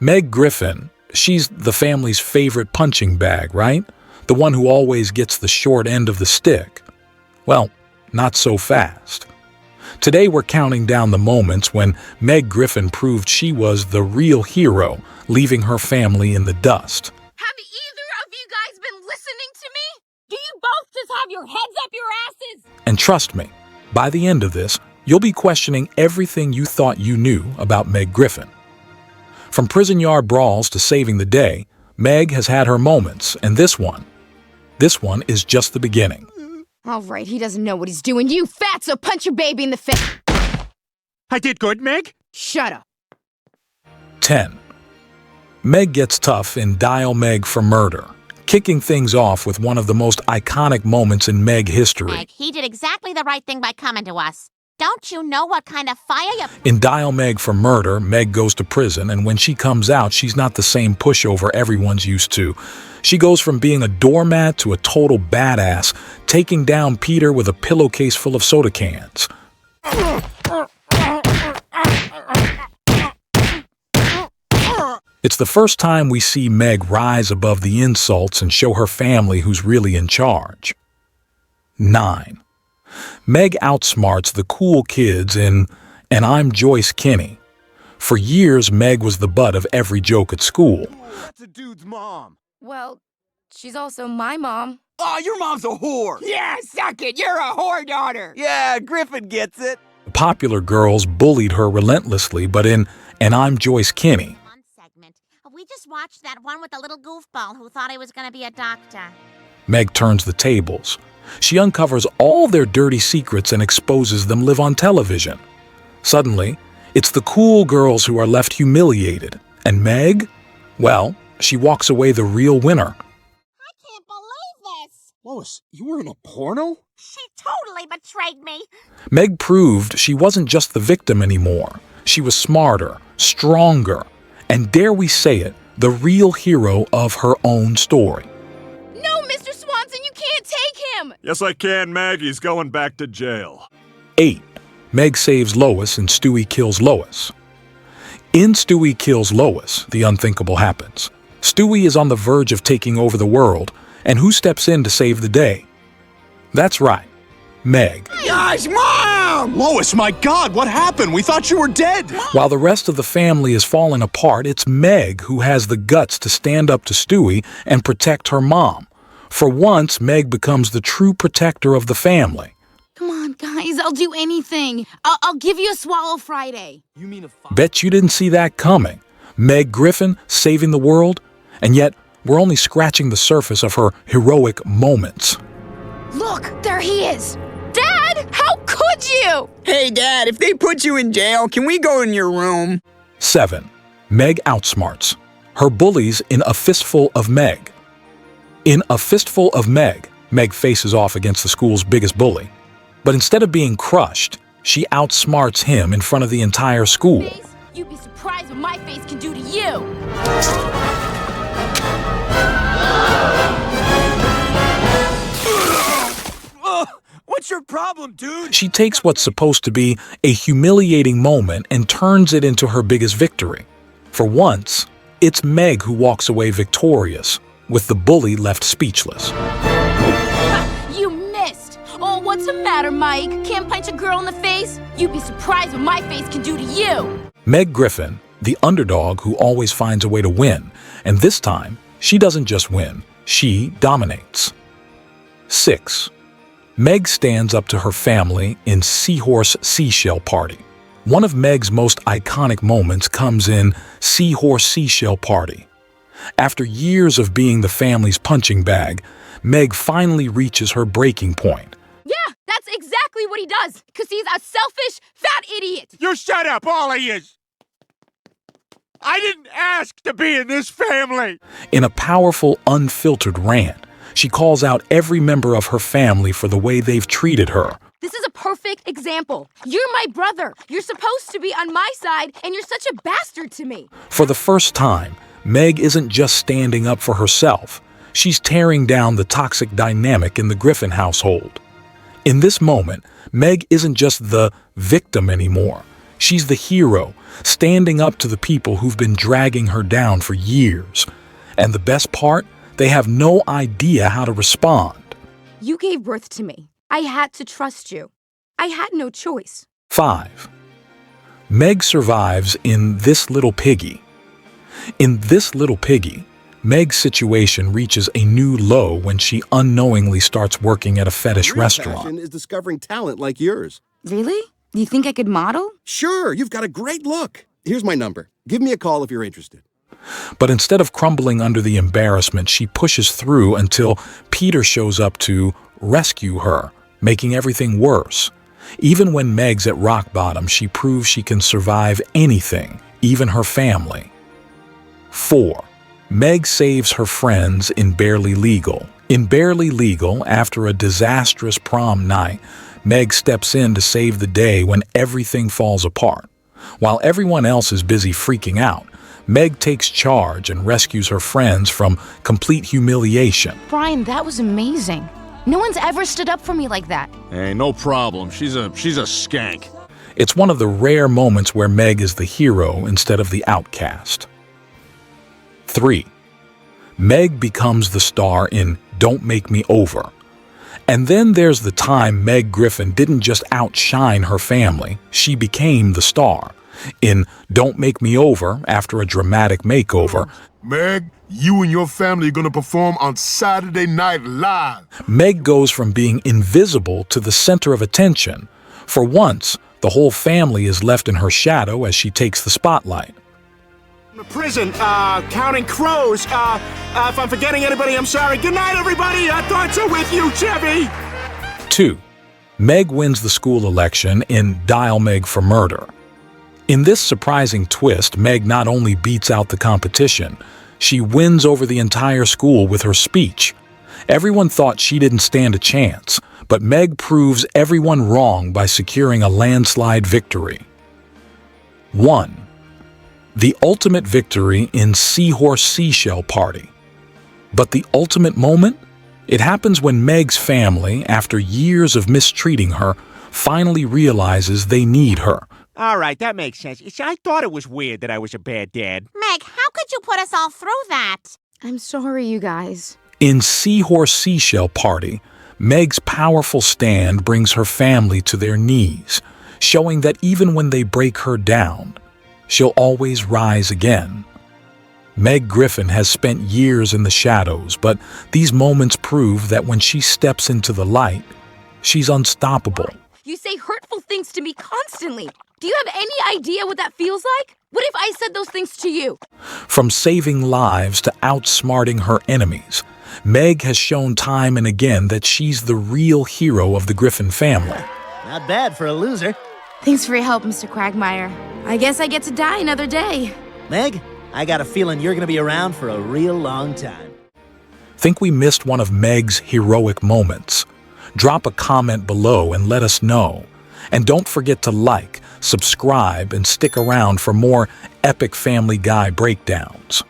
Meg Griffin, she's the family's favorite punching bag, right? The one who always gets the short end of the stick. Well, not so fast. Today we're counting down the moments when Meg Griffin proved she was the real hero, leaving her family in the dust. Have either of you guys been listening to me? Do you both just have your heads up your asses? And trust me, by the end of this, you'll be questioning everything you thought you knew about Meg Griffin. From prison yard brawls to saving the day, Meg has had her moments, and this one is just the beginning. All right, he doesn't know what he's doing. You fatso, punch your baby in the face. I did good, Meg? Shut up. 10. Meg gets tough in Dial Meg for Murder, kicking things off with one of the most iconic moments in Meg history. Meg, he did exactly the right thing by coming to us. Don't you know what kind of fire you... In Dial Meg for Murder, Meg goes to prison, and when she comes out, she's not the same pushover everyone's used to. She goes from being a doormat to a total badass, taking down Peter with a pillowcase full of soda cans. It's the first time we see Meg rise above the insults and show her family who's really in charge. 9. Meg outsmarts the cool kids in And I'm Joyce Kinney. For years, Meg was the butt of every joke at school. That's a dude's mom. Well, she's also my mom. Oh, your mom's a whore. Yeah, suck it. You're a whore daughter. Yeah, Griffin gets it. Popular girls bullied her relentlessly, but in And I'm Joyce Kinney, One segment. We just watched that one with the little goofball who thought he was going to be a doctor. Meg turns the tables. She uncovers all their dirty secrets and exposes them live on television. Suddenly, it's the cool girls who are left humiliated. And Meg? Well, she walks away the real winner. I can't believe this. Lois, you were in a porno? She totally betrayed me. Meg proved she wasn't just the victim anymore. She was smarter, stronger, and dare we say it, the real hero of her own story. No, Mr. Swanson, you can't take him! Yes, I can, Meg. He's going back to jail. 8. Meg saves Lois and Stewie kills Lois. In Stewie Kills Lois, the unthinkable happens. Stewie is on the verge of taking over the world, and who steps in to save the day? That's right, Meg. Gosh, Mom! Lois, my God, what happened? We thought you were dead. While the rest of the family is falling apart, it's Meg who has the guts to stand up to Stewie and protect her mom. For once, Meg becomes the true protector of the family. Come on, guys, I'll do anything. I'll give you a swallow Friday. You mean a Bet you didn't see that coming. Meg Griffin saving the world, and yet we're only scratching the surface of her heroic moments. Look, there he is. Dad, how could you? Hey, Dad, if they put you in jail, can we go in your room? 7. Meg outsmarts her bullies in A Fistful of Meg. In A Fistful of Meg, Meg faces off against the school's biggest bully. But instead of being crushed, she outsmarts him in front of the entire school. You'd be surprised what my face can do to you. What's your problem, dude? She takes what's supposed to be a humiliating moment and turns it into her biggest victory. For once, it's Meg who walks away victorious, with the bully left speechless. You missed. Oh, what's the matter, Mike? Can't punch a girl in the face? You'd be surprised what my face can do to you. Meg Griffin, the underdog who always finds a way to win, and this time, she doesn't just win, she dominates. 6. Meg stands up to her family in Seahorse Seashell Party. One of Meg's most iconic moments comes in Seahorse Seashell Party. After years of being the family's punching bag, Meg finally reaches her breaking point. Yeah, that's exactly what he does, because he's a selfish, fat idiot. You shut up, all of you. I didn't ask to be in this family. In a powerful, unfiltered rant, she calls out every member of her family for the way they've treated her. This is a perfect example. You're my brother. You're supposed to be on my side, and you're such a bastard to me. For the first time, Meg isn't just standing up for herself. She's tearing down the toxic dynamic in the Griffin household. In this moment, Meg isn't just the victim anymore. She's the hero, standing up to the people who've been dragging her down for years. And the best part, they have no idea how to respond. You gave birth to me. I had to trust you. I had no choice. 5. Meg survives in This Little Piggy. In This Little Piggy, Meg's situation reaches a new low when she unknowingly starts working at a fetish Real restaurant. passion is discovering talent like yours. Really? You think I could model? Sure, you've got a great look. Here's my number. Give me a call if you're interested. But instead of crumbling under the embarrassment, she pushes through until Peter shows up to rescue her, making everything worse. Even when Meg's at rock bottom, she proves she can survive anything, even her family. 4. Meg saves her friends in Barely Legal. In Barely Legal, after a disastrous prom night, Meg steps in to save the day when everything falls apart. While everyone else is busy freaking out, Meg takes charge and rescues her friends from complete humiliation. Brian, that was amazing. No one's ever stood up for me like that. Hey, no problem. She's a skank. It's one of the rare moments where Meg is the hero instead of the outcast. 3. Meg becomes the star in Don't Make Me Over. And then there's the time Meg Griffin didn't just outshine her family, she became the star. In Don't Make Me Over, after a dramatic makeover, Meg, you and your family are gonna perform on Saturday Night Live. Meg goes from being invisible to the center of attention. For once, the whole family is left in her shadow as she takes the spotlight. Prison, counting crows. If I'm forgetting anybody, I'm sorry. Good night, everybody. Thoughts are with you, Chevy. 2. Meg wins the school election in Dial Meg for Murder. In this surprising twist, Meg not only beats out the competition, she wins over the entire school with her speech. Everyone thought she didn't stand a chance, but Meg proves everyone wrong by securing a landslide victory. 1. The ultimate victory in Seahorse Seashell Party. But the ultimate moment? It happens when Meg's family, after years of mistreating her, finally realizes they need her. All right, that makes sense. You see, I thought it was weird that I was a bad dad. Meg, how could you put us all through that? I'm sorry, you guys. In Seahorse Seashell Party, Meg's powerful stand brings her family to their knees, showing that even when they break her down, she'll always rise again. Meg Griffin has spent years in the shadows, but these moments prove that when she steps into the light, she's unstoppable. You say hurtful things to me constantly. Do you have any idea what that feels like? What if I said those things to you? From saving lives to outsmarting her enemies, Meg has shown time and again that she's the real hero of the Griffin family. Not bad for a loser. Thanks for your help, Mr. Quagmire. I guess I get to die another day. Meg, I got a feeling you're gonna be around for a real long time. Think we missed one of Meg's heroic moments? Drop a comment below and let us know. And don't forget to like, subscribe, and stick around for more epic Family Guy breakdowns.